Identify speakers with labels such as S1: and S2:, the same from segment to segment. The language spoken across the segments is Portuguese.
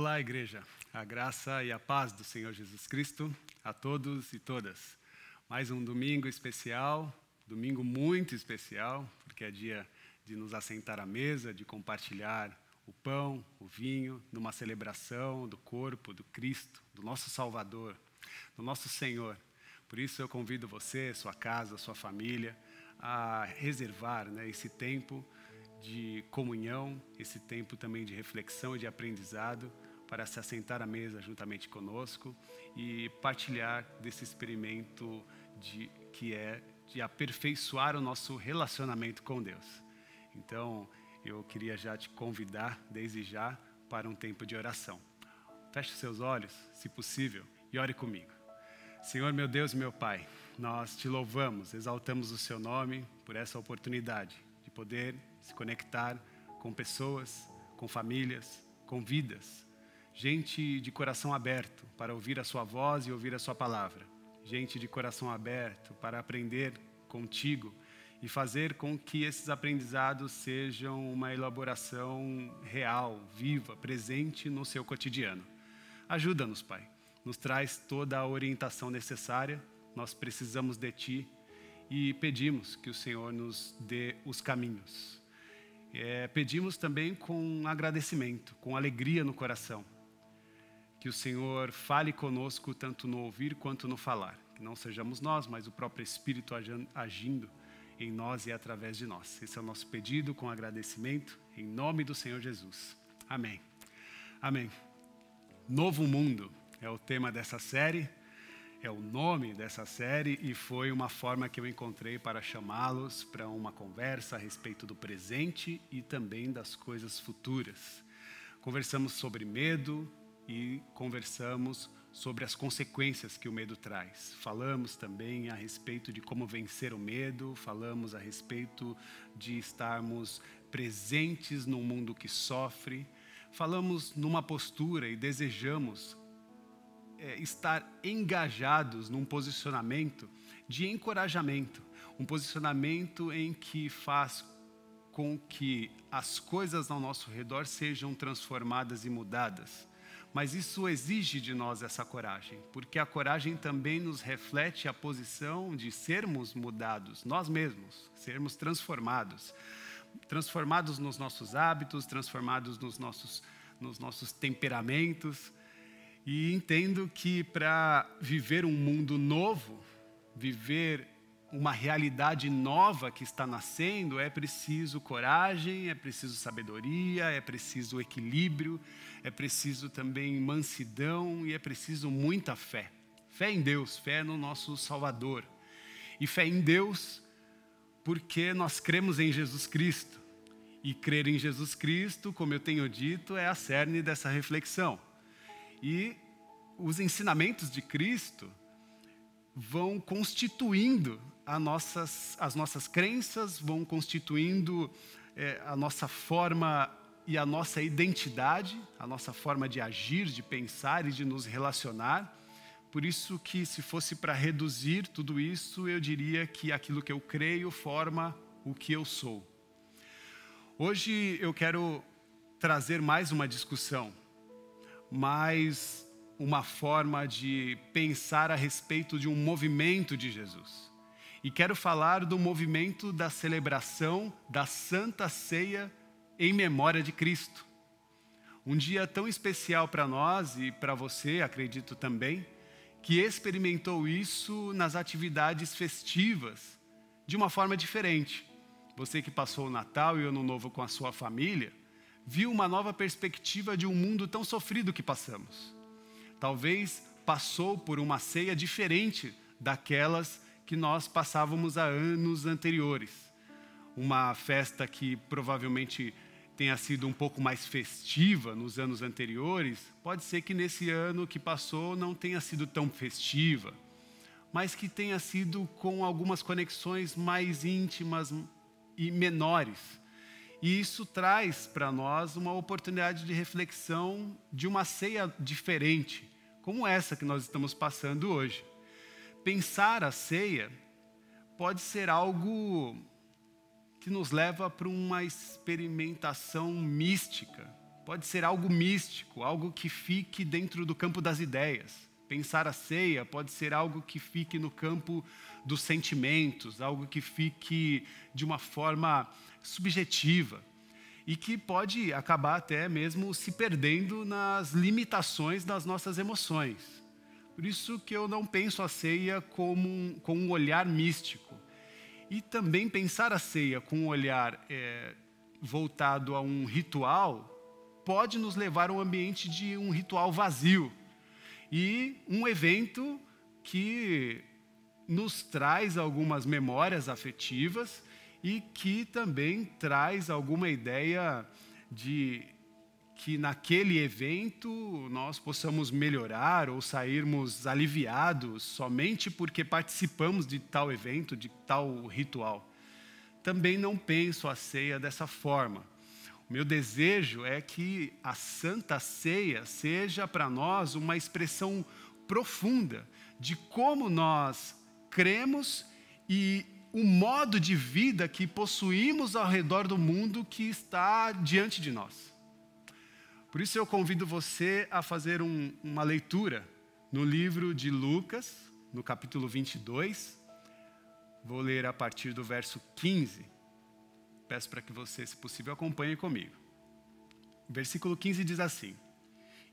S1: Olá, igreja. A graça e a paz do Senhor Jesus Cristo a todos e todas. Mais um domingo especial, domingo muito especial, porque é dia de nos assentar à mesa, de compartilhar o pão, o vinho, numa celebração do corpo do Cristo, do nosso Salvador, do nosso Senhor. Por isso eu convido você, sua casa, sua família, a reservar, esse tempo de comunhão, esse tempo também de reflexão e de aprendizado, para se assentar à mesa juntamente conosco e partilhar desse experimento de aperfeiçoar o nosso relacionamento com Deus. Então, eu queria já te convidar, desde já, para um tempo de oração. Feche seus olhos, se possível, e ore comigo. Senhor, meu Deus e meu Pai, nós te louvamos, exaltamos o seu nome por essa oportunidade de poder se conectar com pessoas, com famílias, com vidas. Gente de coração aberto para ouvir a sua voz e ouvir a sua palavra. Gente de coração aberto para aprender contigo e fazer com que esses aprendizados sejam uma elaboração real, viva, presente no seu cotidiano. Ajuda-nos, Pai. Nos traz toda a orientação necessária. Nós precisamos de Ti e pedimos que o Senhor nos dê os caminhos. Pedimos também com agradecimento, com alegria no coração. Que o Senhor fale conosco tanto no ouvir quanto no falar. Que não sejamos nós, mas o próprio Espírito agindo em nós e através de nós. Esse é o nosso pedido com agradecimento, em nome do Senhor Jesus. Amém. Amém. Novo Mundo é o tema dessa série, é o nome dessa série e foi uma forma que eu encontrei para chamá-los para uma conversa a respeito do presente e também das coisas futuras. Conversamos sobre medo, e conversamos sobre as consequências que o medo traz. Falamos também a respeito de como vencer o medo, falamos a respeito de estarmos presentes num mundo que sofre, falamos numa postura e desejamos estar engajados num posicionamento de encorajamento, um posicionamento em que faz com que as coisas ao nosso redor sejam transformadas e mudadas. Mas isso exige de nós essa coragem, porque a coragem também nos reflete a posição de sermos mudados, nós mesmos, sermos transformados nos nossos hábitos, transformados nos nossos temperamentos. E entendo que para viver um mundo novo, viver uma realidade nova que está nascendo, é preciso coragem, é preciso sabedoria, é preciso equilíbrio, é preciso também mansidão e é preciso muita fé. Fé em Deus, fé no nosso Salvador. E fé em Deus porque nós cremos em Jesus Cristo. E crer em Jesus Cristo, como eu tenho dito, é a cerne dessa reflexão. E os ensinamentos de Cristo vão constituindo as nossas crenças, vão constituindo a nossa forma e a nossa identidade, a nossa forma de agir, de pensar e de nos relacionar. Por isso que, se fosse para reduzir tudo isso, eu diria que aquilo que eu creio forma o que eu sou. Hoje eu quero trazer mais uma discussão, mais uma forma de pensar a respeito de um movimento de Jesus. E quero falar do movimento da celebração da Santa Ceia em memória de Cristo. Um dia tão especial para nós e para você, acredito também, que experimentou isso nas atividades festivas de uma forma diferente. Você que passou o Natal e o Ano Novo com a sua família, viu uma nova perspectiva de um mundo tão sofrido que passamos. Talvez passou por uma ceia diferente daquelas que nós passávamos há anos anteriores. Uma festa que provavelmente tenha sido um pouco mais festiva nos anos anteriores, pode ser que nesse ano que passou não tenha sido tão festiva, mas que tenha sido com algumas conexões mais íntimas e menores. E isso traz para nós uma oportunidade de reflexão de uma ceia diferente, como essa que nós estamos passando hoje. Pensar a ceia pode ser algo que nos leva para uma experimentação mística. pode ser algo místico, algo que fique dentro do campo das ideias. Pensar a ceia pode ser algo que fique no campo dos sentimentos, algo que fique de uma forma subjetiva e que pode acabar até mesmo se perdendo nas limitações das nossas emoções. Por isso que eu não penso a ceia com um olhar místico. E também pensar a ceia com um olhar voltado a um ritual pode nos levar a um ambiente de um ritual vazio. E um evento que nos traz algumas memórias afetivas e que também traz alguma ideia de que naquele evento nós possamos melhorar ou sairmos aliviados somente porque participamos de tal evento, de tal ritual. Também não penso a ceia dessa forma. O meu desejo é que a Santa Ceia seja para nós uma expressão profunda de como nós cremos e o modo de vida que possuímos ao redor do mundo que está diante de nós. Por isso eu convido você a fazer uma leitura no livro de Lucas, no capítulo 22. Vou ler a partir do verso 15. Peço para que você, se possível, acompanhe comigo. O versículo 15 diz assim: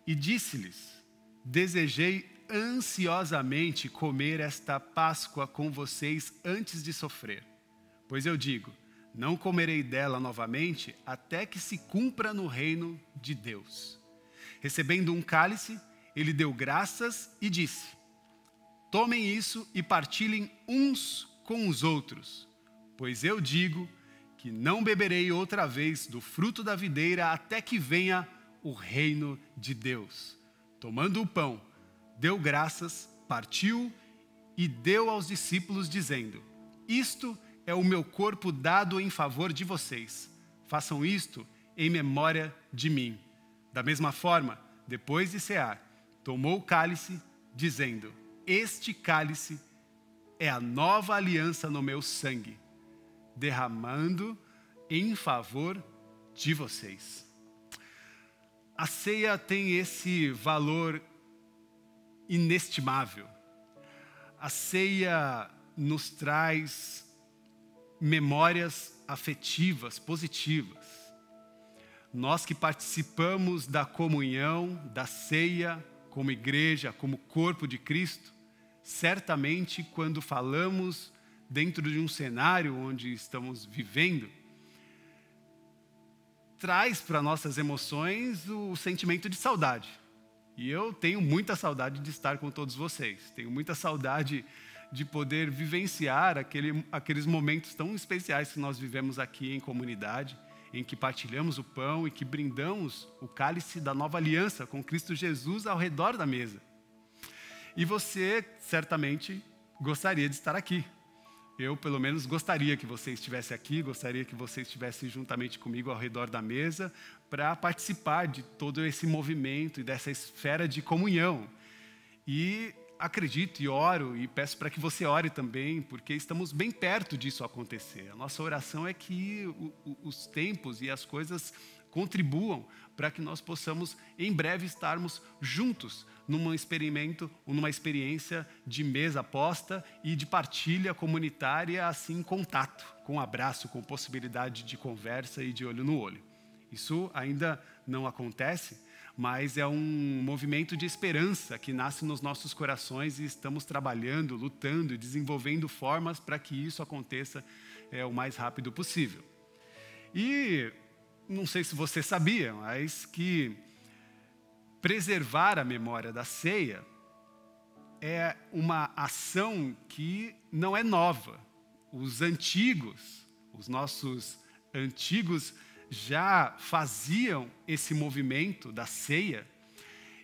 S1: E disse-lhes: Desejei ansiosamente comer esta Páscoa com vocês antes de sofrer. Pois eu digo, não comerei dela novamente até que se cumpra no reino de Deus. Recebendo um cálice, ele deu graças e disse: Tomem isso e partilhem uns com os outros, pois eu digo que não beberei outra vez do fruto da videira até que venha o reino de Deus. Tomando o pão, deu graças, partiu e deu aos discípulos, dizendo: Isto é o meu corpo dado em favor de vocês. Façam isto em memória de mim. Da mesma forma, depois de cear, tomou o cálice, dizendo: Este cálice é a nova aliança no meu sangue, derramando em favor de vocês. A ceia tem esse valor inestimável. A ceia nos traz memórias afetivas, positivas. Nós que participamos da comunhão, da ceia, como igreja, como corpo de Cristo, certamente quando falamos dentro de um cenário onde estamos vivendo, traz para nossas emoções o sentimento de saudade. E eu tenho muita saudade de estar com todos vocês. Tenho muita saudade de poder vivenciar aqueles momentos tão especiais que nós vivemos aqui em comunidade, em que partilhamos o pão e que brindamos o cálice da nova aliança com Cristo Jesus ao redor da mesa. E você certamente gostaria de estar aqui. Eu, pelo menos, gostaria que você estivesse aqui, gostaria que você estivesse juntamente comigo ao redor da mesa para participar de todo esse movimento e dessa esfera de comunhão. E acredito e oro e peço para que você ore também, porque estamos bem perto disso acontecer. A nossa oração é que os tempos e as coisas contribuam para que nós possamos, em breve, estarmos juntos numa experiência de mesa posta e de partilha comunitária, assim, em contato, com abraço, com possibilidade de conversa e de olho no olho. Isso ainda não acontece, mas é um movimento de esperança que nasce nos nossos corações e estamos trabalhando, lutando e desenvolvendo formas para que isso aconteça o mais rápido possível. E não sei se você sabia, mas que preservar a memória da ceia é uma ação que não é nova. Os nossos antigos já faziam esse movimento da ceia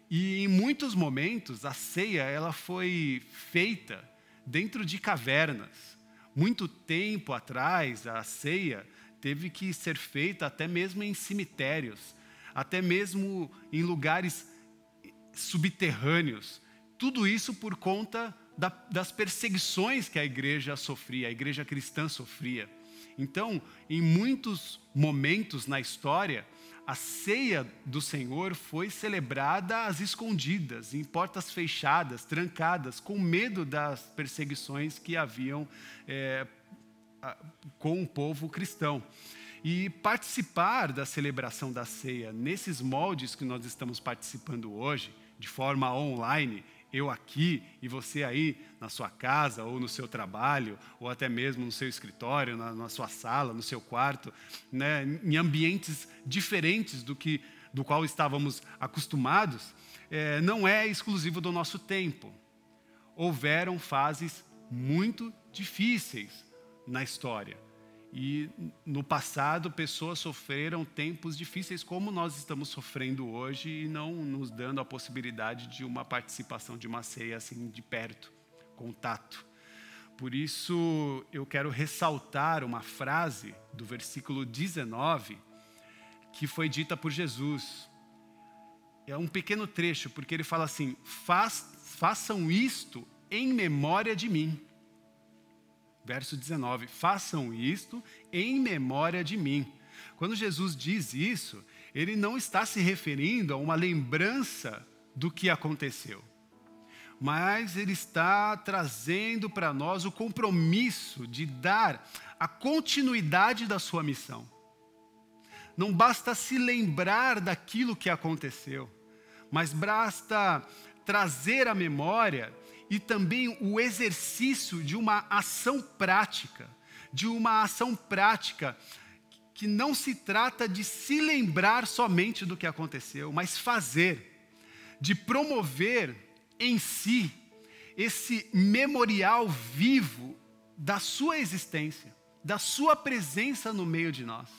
S1: e em muitos momentos a ceia ela foi feita dentro de cavernas. Muito tempo atrás a ceia teve que ser feita até mesmo em cemitérios, até mesmo em lugares subterrâneos. Tudo isso por conta das perseguições que a igreja sofria, a igreja cristã sofria. Então, em muitos momentos na história, a ceia do Senhor foi celebrada às escondidas, em portas fechadas, trancadas, com medo das perseguições que haviam com o povo cristão. E participar da celebração da ceia nesses moldes que nós estamos participando hoje, de forma online, eu aqui e você aí na sua casa ou no seu trabalho, ou até mesmo no seu escritório, na sua sala, no seu quarto, né, em ambientes diferentes do qual estávamos acostumados, não é exclusivo do nosso tempo. Houveram fases muito difíceis na história. E no passado, pessoas sofreram tempos difíceis como nós estamos sofrendo hoje e não nos dando a possibilidade de uma participação de uma ceia assim de perto, contato. Por isso, eu quero ressaltar uma frase do versículo 19 que foi dita por Jesus. É um pequeno trecho, porque ele fala assim: façam isto em memória de mim. Verso 19, façam isto em memória de mim. Quando Jesus diz isso, ele não está se referindo a uma lembrança do que aconteceu, mas ele está trazendo para nós o compromisso de dar a continuidade da sua missão. Não basta se lembrar daquilo que aconteceu, mas basta trazer à memória e também o exercício de uma ação prática, que não se trata de se lembrar somente do que aconteceu, mas fazer, de promover em si esse memorial vivo da sua existência, da sua presença no meio de nós.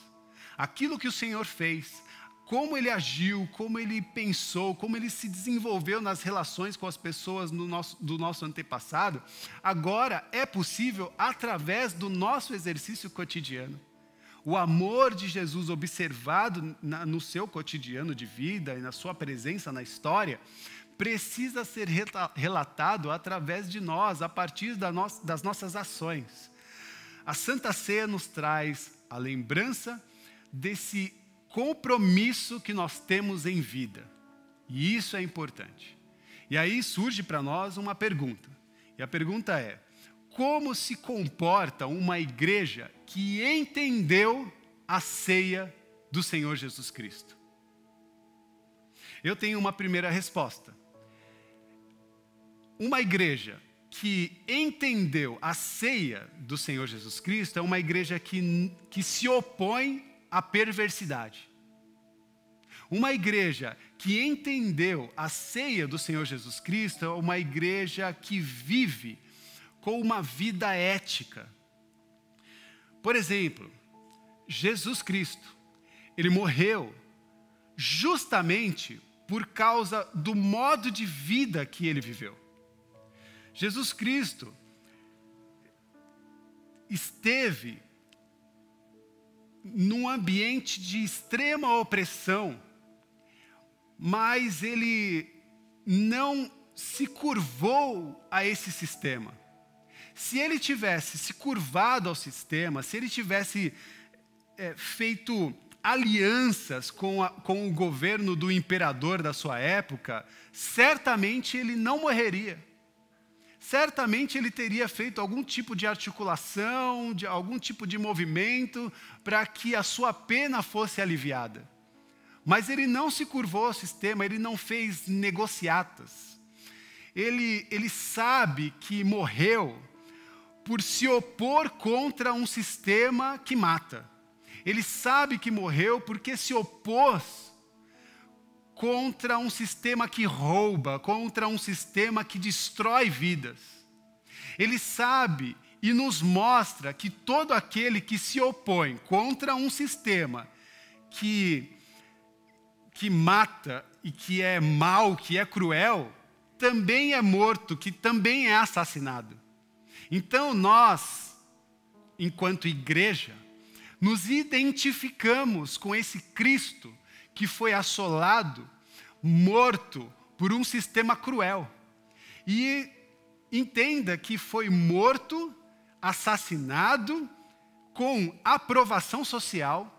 S1: Aquilo que o Senhor fez, como Ele agiu, como Ele pensou, como Ele se desenvolveu nas relações com as pessoas do nosso antepassado, agora é possível através do nosso exercício cotidiano. O amor de Jesus observado no seu cotidiano de vida e na sua presença na história, precisa ser relatado através de nós, a partir das nossas ações. A Santa Ceia nos traz a lembrança desse compromisso que nós temos em vida. E isso é importante. E aí surge para nós uma pergunta. E a pergunta é: como se comporta uma igreja que entendeu a ceia do Senhor Jesus Cristo? Eu tenho uma primeira resposta. Uma igreja que entendeu a ceia do Senhor Jesus Cristo é uma igreja que se opõe à perversidade. Uma igreja que entendeu a ceia do Senhor Jesus Cristo é uma igreja que vive com uma vida ética. Por exemplo, Jesus Cristo, Ele morreu justamente por causa do modo de vida que Ele viveu. Jesus Cristo esteve num ambiente de extrema opressão, mas Ele não se curvou a esse sistema. Se Ele tivesse se curvado ao sistema, se Ele tivesse feito alianças com o governo do imperador da sua época, certamente Ele não morreria. Certamente Ele teria feito algum tipo de articulação, algum tipo de movimento para que a sua pena fosse aliviada. Mas Ele não se curvou ao sistema, Ele não fez negociatas. Ele sabe que morreu por se opor contra um sistema que mata. Ele sabe que morreu porque se opôs contra um sistema que rouba, contra um sistema que destrói vidas. Ele sabe e nos mostra que todo aquele que se opõe contra um sistema que mata e que é mau, que é cruel, também é morto, que também é assassinado. Então nós, enquanto igreja, nos identificamos com esse Cristo que foi assolado, morto por um sistema cruel. E entenda que foi morto, assassinado com aprovação social,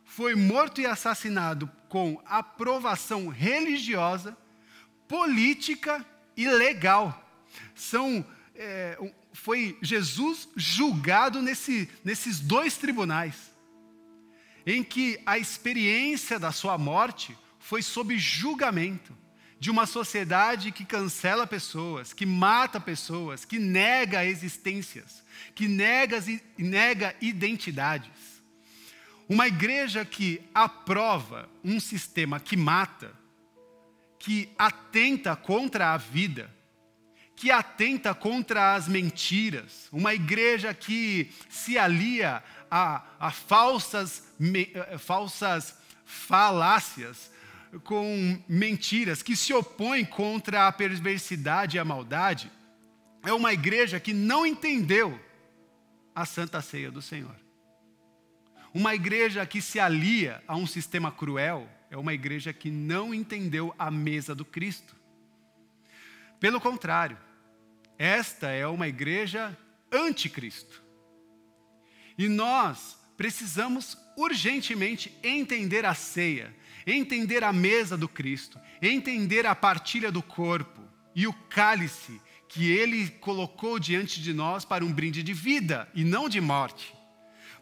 S1: foi morto e assassinado com aprovação religiosa, política e legal. Foi Jesus julgado nesses dois tribunais, em que a experiência da sua morte foi sob julgamento de uma sociedade que cancela pessoas, que mata pessoas, que nega existências, que nega identidades. Uma igreja que aprova um sistema que mata, que atenta contra a vida, que atenta contra as mentiras. Uma igreja que se alia a falsas falácias, com mentiras, que se opõe contra a perversidade e a maldade. É uma igreja que não entendeu a Santa Ceia do Senhor. Uma igreja que se alia a um sistema cruel é uma igreja que não entendeu a mesa do Cristo. Pelo contrário, esta é uma igreja anticristo. E nós precisamos urgentemente entender a ceia, entender a mesa do Cristo, entender a partilha do corpo e o cálice que Ele colocou diante de nós para um brinde de vida e não de morte.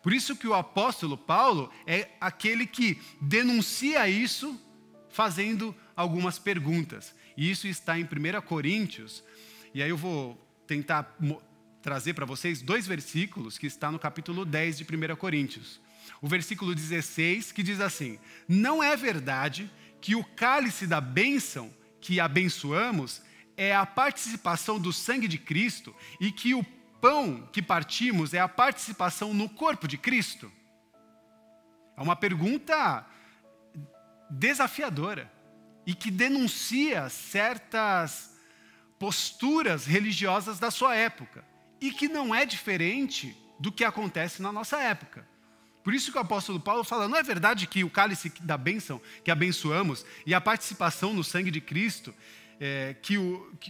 S1: Por isso que o apóstolo Paulo é aquele que denuncia isso fazendo algumas perguntas. E isso está em 1 Coríntios, e aí eu vou tentar trazer para vocês 2 versículos que está no capítulo 10 de 1 Coríntios. O versículo 16, que diz assim: não é verdade que o cálice da bênção que abençoamos é a participação do sangue de Cristo e que o pão que partimos é a participação no corpo de Cristo? É uma pergunta desafiadora e que denuncia certas posturas religiosas da sua época e que não é diferente do que acontece na nossa época. Por isso que o apóstolo Paulo fala, não é verdade que o cálice da bênção que abençoamos e a participação no sangue de Cristo,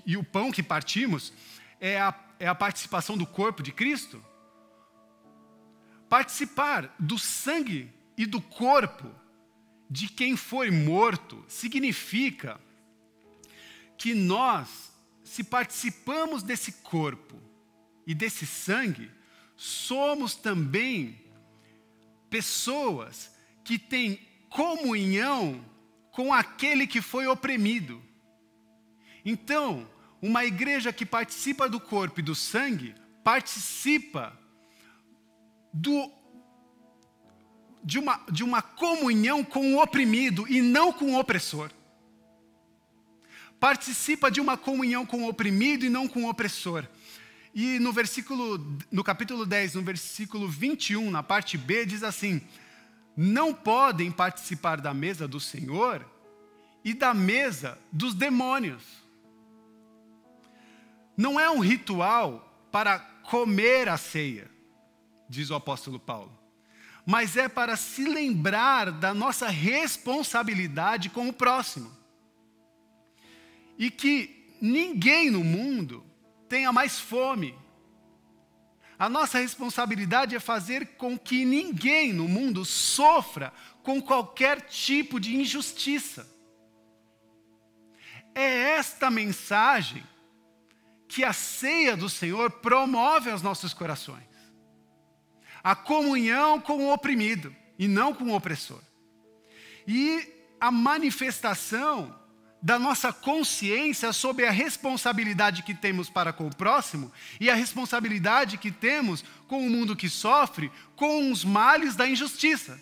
S1: e o pão que partimos, é a participação do corpo de Cristo? Participar do sangue e do corpo de quem foi morto significa que nós, se participamos desse corpo e desse sangue, somos também pessoas que têm comunhão com aquele que foi oprimido. Então, uma igreja que participa do corpo e do sangue, participa de uma comunhão com o oprimido e não com o opressor. Participa de uma comunhão com o oprimido e não com o opressor. E no capítulo 10, no versículo 21, na parte B, diz assim: não podem participar da mesa do Senhor e da mesa dos demônios. Não é um ritual para comer a ceia, diz o apóstolo Paulo, mas é para se lembrar da nossa responsabilidade com o próximo. E que ninguém no mundo tenha mais fome. A nossa responsabilidade é fazer com que ninguém no mundo sofra com qualquer tipo de injustiça. É esta mensagem que a ceia do Senhor promove aos nossos corações. A comunhão com o oprimido e não com o opressor. E a manifestação da nossa consciência sobre a responsabilidade que temos para com o próximo e a responsabilidade que temos com o mundo que sofre com os males da injustiça.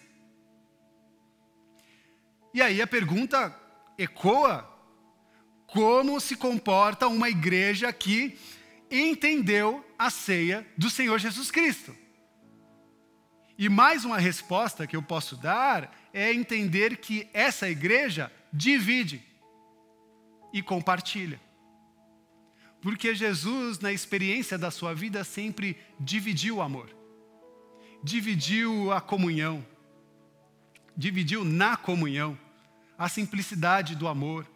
S1: E aí a pergunta ecoa: como se comporta uma igreja que entendeu a ceia do Senhor Jesus Cristo? E mais uma resposta que eu posso dar é entender que essa igreja divide e compartilha. Porque Jesus, na experiência da sua vida, sempre dividiu o amor, dividiu a comunhão, dividiu na comunhão a simplicidade do amor,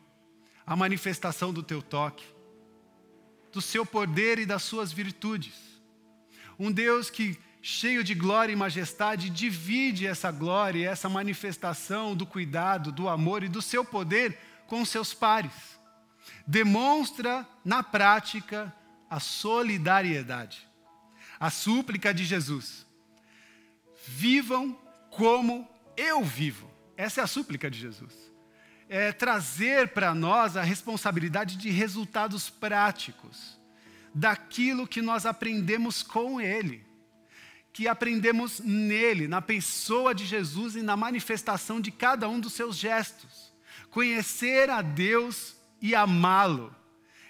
S1: a manifestação do teu toque, do seu poder e das suas virtudes. Um Deus que cheio de glória e majestade, divide essa glória e essa manifestação do cuidado, do amor e do seu poder com seus pares. Demonstra na prática a solidariedade. A súplica de Jesus: vivam como eu vivo. Essa é a súplica de Jesus. É trazer para nós a responsabilidade de resultados práticos, daquilo que nós aprendemos com Ele, que aprendemos nele, na pessoa de Jesus e na manifestação de cada um dos seus gestos. Conhecer a Deus e amá-lo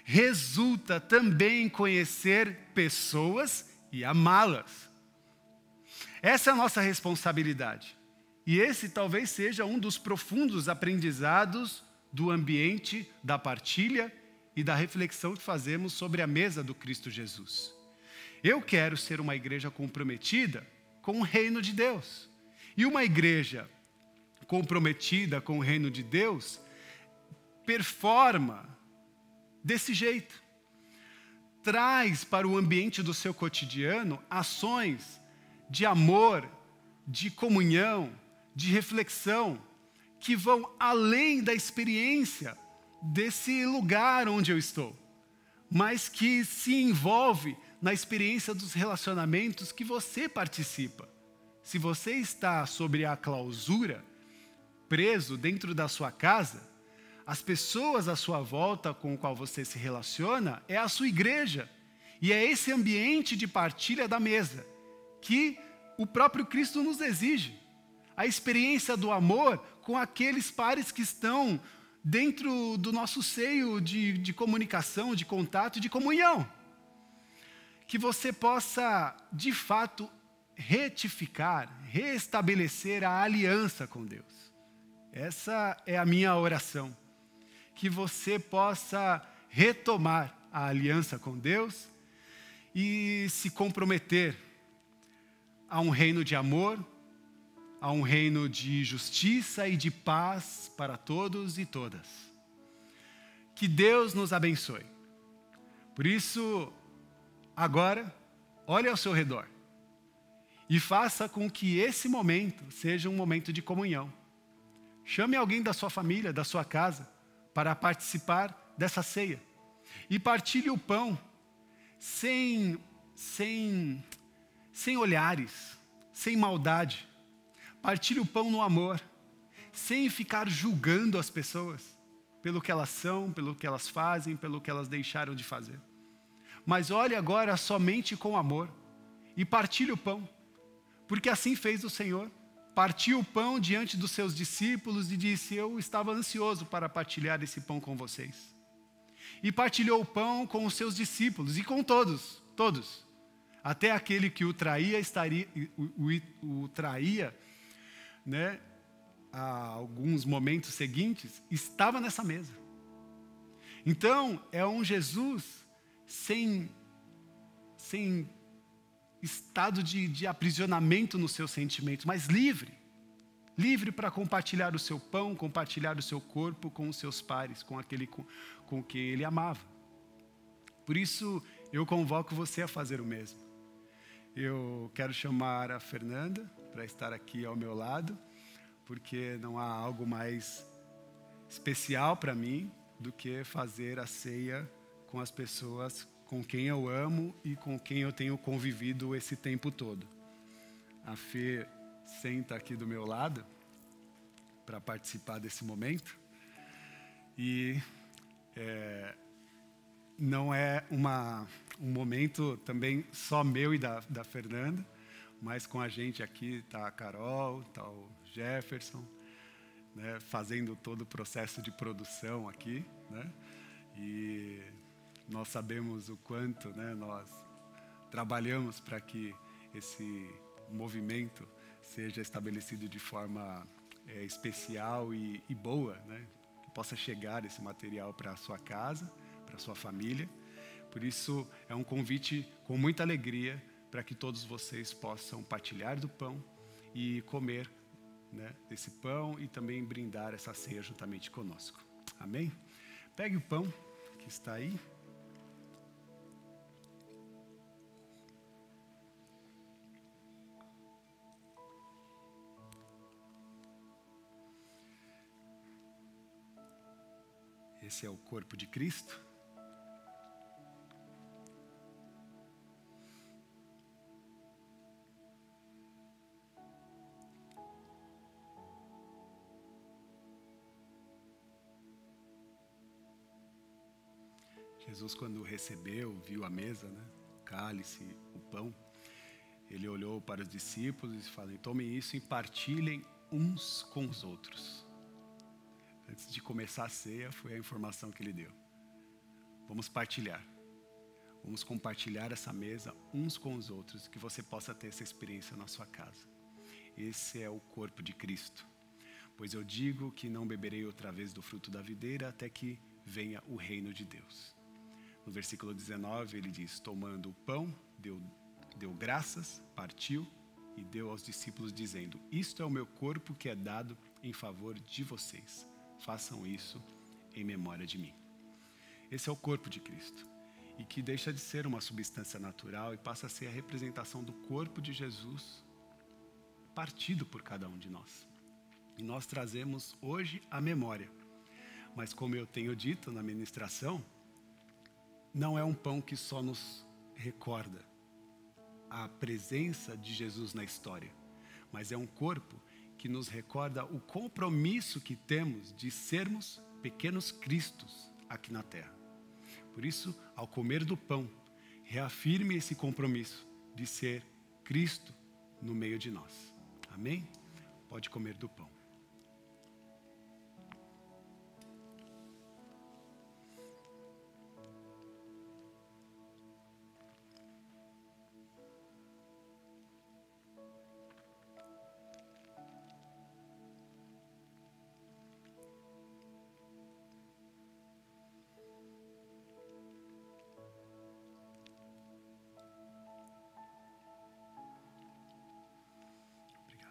S1: resulta também em conhecer pessoas e amá-las. Essa é a nossa responsabilidade. E esse talvez seja um dos profundos aprendizados do ambiente da partilha e da reflexão que fazemos sobre a mesa do Cristo Jesus. Eu quero ser uma igreja comprometida com o reino de Deus. E uma igreja comprometida com o reino de Deus performa desse jeito. Traz para o ambiente do seu cotidiano ações de amor, de comunhão, de reflexão, que vão além da experiência desse lugar onde eu estou, mas que se envolve na experiência dos relacionamentos que você participa. Se você está sobre a clausura, preso dentro da sua casa, as pessoas à sua volta com o qual você se relaciona é a sua igreja. E é esse ambiente de partilha da mesa que o próprio Cristo nos exige. A experiência do amor com aqueles pares que estão dentro do nosso seio de comunicação, de contato, de comunhão. Que você possa, de fato, retificar, restabelecer a aliança com Deus. Essa é a minha oração. Que você possa retomar a aliança com Deus e se comprometer a um reino de amor, a um reino de justiça e de paz para todos e todas. Que Deus nos abençoe. Por isso, agora, olhe ao seu redor e faça com que esse momento seja um momento de comunhão. Chame alguém da sua família, da sua casa, para participar dessa ceia. E partilhe o pão sem olhares, sem maldade. Partilhe o pão no amor, sem ficar julgando as pessoas pelo que elas são, pelo que elas fazem, pelo que elas deixaram de fazer. Mas olhe agora somente com amor e partilhe o pão, porque assim fez o Senhor. Partiu o pão diante dos seus discípulos e disse: eu estava ansioso para partilhar esse pão com vocês. E partilhou o pão com os seus discípulos e com todos, até aquele que o traía, né, a alguns momentos seguintes, estava nessa mesa. Então, é um Jesus sem estado de aprisionamento nos seus sentimentos, mas livre para compartilhar o seu pão, compartilhar o seu corpo com os seus pares, com aquele com quem ele amava. Por isso, eu convoco você a fazer o mesmo. Eu quero chamar a Fernanda para estar aqui ao meu lado, porque não há algo mais especial para mim do que fazer a ceia com as pessoas com quem eu amo e com quem eu tenho convivido esse tempo todo. A Fê senta aqui do meu lado para participar desse momento. E não é um momento também só meu e da Fernanda, mas com a gente aqui está a Carol, está o Jefferson, né, fazendo todo o processo de produção aqui, né? E nós sabemos o quanto, né, nós trabalhamos para que esse movimento seja estabelecido de forma especial e boa, né? Que possa chegar esse material para a sua casa, para a sua família. Por isso, é um convite com muita alegria para que todos vocês possam partilhar do pão e comer, né, desse pão e também brindar essa ceia juntamente conosco. Amém? Pegue o pão que está aí. esse é o corpo de Cristo. Jesus, quando recebeu, viu a mesa, né? O cálice, o pão, ele olhou para os discípulos e falou: tomem isso e partilhem uns com os outros. Antes de começar a ceia, foi a informação que ele deu. Vamos partilhar. Vamos compartilhar essa mesa uns com os outros, que você possa ter essa experiência na sua casa. Esse é o corpo de Cristo. Pois eu digo que não beberei outra vez do fruto da videira até que venha o reino de Deus. No versículo 19 ele diz: tomando o pão, deu graças, partiu e deu aos discípulos dizendo: isto é o meu corpo que é dado em favor de vocês. Façam isso em memória de mim. Esse é o corpo de Cristo, e que deixa de ser uma substância natural e passa a ser a representação do corpo de Jesus partido por cada um de nós. E nós trazemos hoje a memória. Mas como eu tenho dito na ministração, não é um pão que só nos recorda a presença de Jesus na história, mas é um corpo que nos recorda o compromisso que temos de sermos pequenos cristos aqui na terra. Por isso, ao comer do pão, reafirme esse compromisso de ser Cristo no meio de nós. Amém? Pode comer do pão.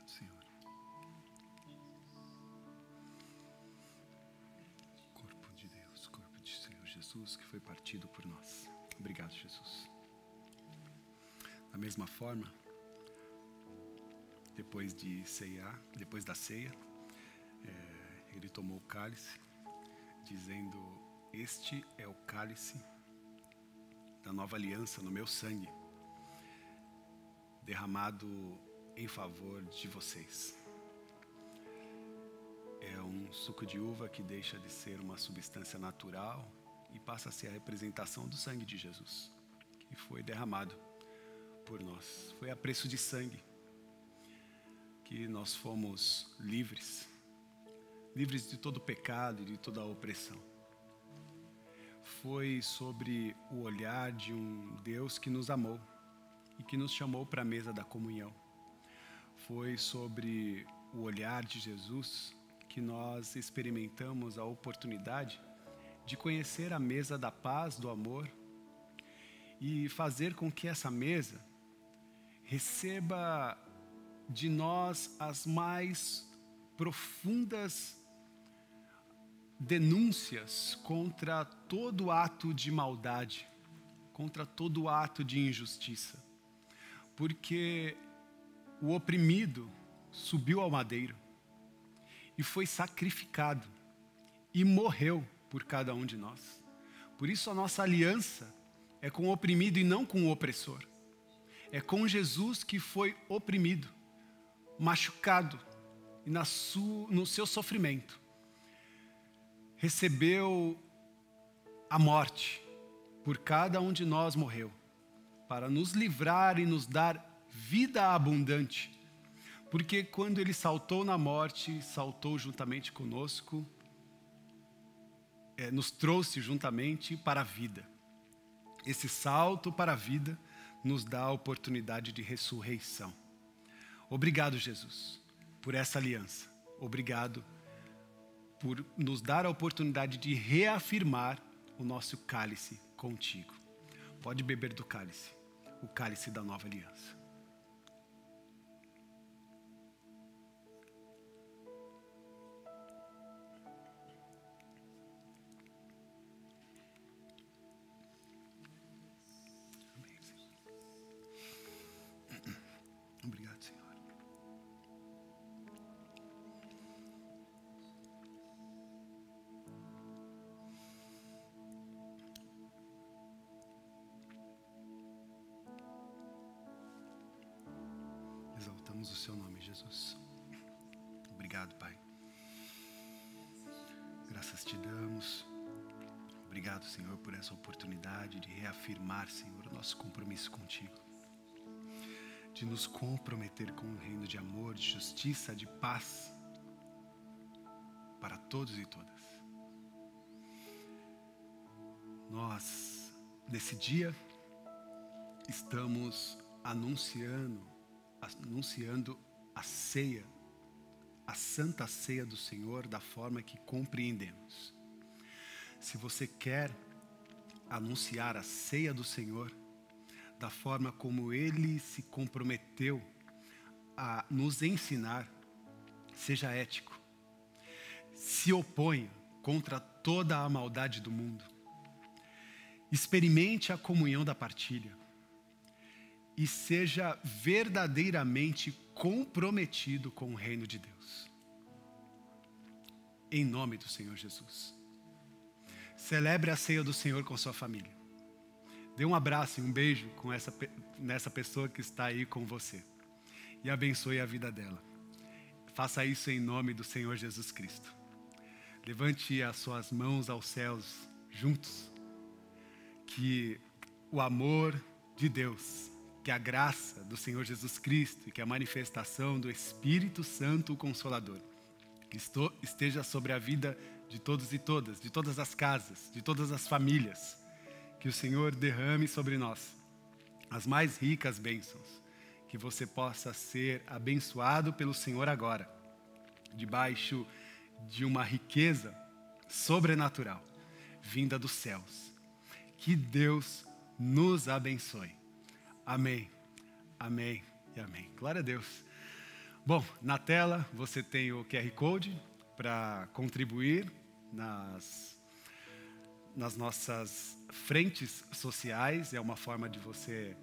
S1: Senhor. Corpo de Deus, corpo de Senhor Jesus que foi partido por nós. Obrigado, Jesus. Da mesma forma, depois da ceia, ele tomou o cálice, dizendo: este é o cálice da nova aliança no meu sangue, derramado em favor de vocês. É um suco de uva que deixa de ser uma substância natural e passa a ser a representação do sangue de Jesus, que foi derramado por nós. Foi a preço de sangue que nós fomos livres de todo pecado e de toda a opressão. Foi sobre o olhar de um Deus que nos amou e que nos chamou para a mesa da comunhão. Foi sobre o olhar de Jesus que nós experimentamos a oportunidade de conhecer a mesa da paz, do amor, e fazer com que essa mesa receba de nós as mais profundas denúncias contra todo ato de maldade, contra todo ato de injustiça. Porque o oprimido subiu ao madeiro e foi sacrificado e morreu por cada um de nós. Por isso a nossa aliança é com o oprimido e não com o opressor. É com Jesus que foi oprimido, machucado e no seu sofrimento recebeu a morte. Por cada um de nós morreu, para nos livrar e nos dar vida abundante, porque quando ele saltou na morte, saltou juntamente conosco, nos trouxe juntamente para a vida. Esse salto para a vida nos dá a oportunidade de ressurreição. Obrigado, Jesus, por essa aliança. Obrigado por nos dar a oportunidade de reafirmar o nosso cálice contigo. Pode beber do cálice, o cálice da nova aliança. Obrigado, Senhor. exaltamos o seu nome, Jesus. Obrigado, Pai. Graças te damos. Obrigado, Senhor, por essa oportunidade de reafirmar, Senhor, o nosso compromisso contigo. De nos comprometer com um reino de amor, de justiça, de paz para todos e todas. Nós, nesse dia, estamos anunciando a ceia, a santa ceia do Senhor da forma que compreendemos. Se você quer anunciar a ceia do Senhor da forma como Ele se comprometeu a nos ensinar, seja ético, se oponha contra toda a maldade do mundo, experimente a comunhão da partilha e seja verdadeiramente comprometido com o reino de Deus. Em nome do Senhor Jesus. Celebre a ceia do Senhor com sua família. Dê um abraço e um beijo nessa pessoa que está aí com você. E abençoe a vida dela. Faça isso em nome do Senhor Jesus Cristo. Levante as suas mãos aos céus juntos. Que o amor de Deus, que a graça do Senhor Jesus Cristo e que a manifestação do Espírito Santo, o Consolador, que esteja sobre a vida de todos e todas, de todas as casas, de todas as famílias. Que o Senhor derrame sobre nós as mais ricas bênçãos. Que você possa ser abençoado pelo Senhor agora, debaixo de uma riqueza sobrenatural, vinda dos céus. Que Deus nos abençoe. Amém, amém e amém. Glória a Deus. Bom, na tela você tem o QR Code para contribuir nas nossas frentes sociais. É uma forma de você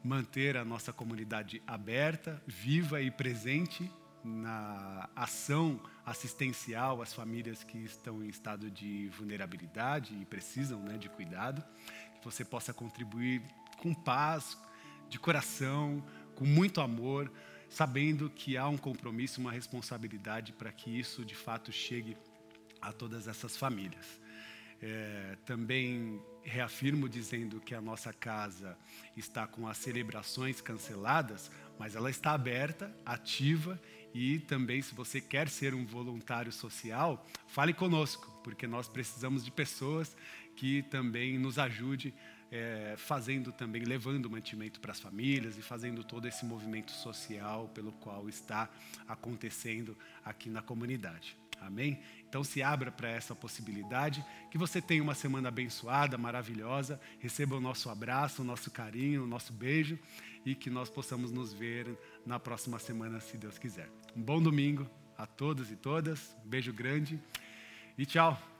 S1: manter a nossa comunidade aberta, viva e presente na ação assistencial às famílias que estão em estado de vulnerabilidade e precisam, de cuidado. Que você possa contribuir com paz, de coração, com muito amor, sabendo que há um compromisso, uma responsabilidade para que isso de fato chegue a todas essas famílias. Também reafirmo dizendo que a nossa casa está com as celebrações canceladas, mas ela está aberta, ativa, e também, se você quer ser um voluntário social, fale conosco, porque nós precisamos de pessoas que também nos ajude levando mantimento para as famílias e fazendo todo esse movimento social pelo qual está acontecendo aqui na comunidade. Amém? Então se abra para essa possibilidade, que você tenha uma semana abençoada, maravilhosa, receba o nosso abraço, o nosso carinho, o nosso beijo, e que nós possamos nos ver na próxima semana, se Deus quiser. Um bom domingo a todos e todas, um beijo grande e tchau!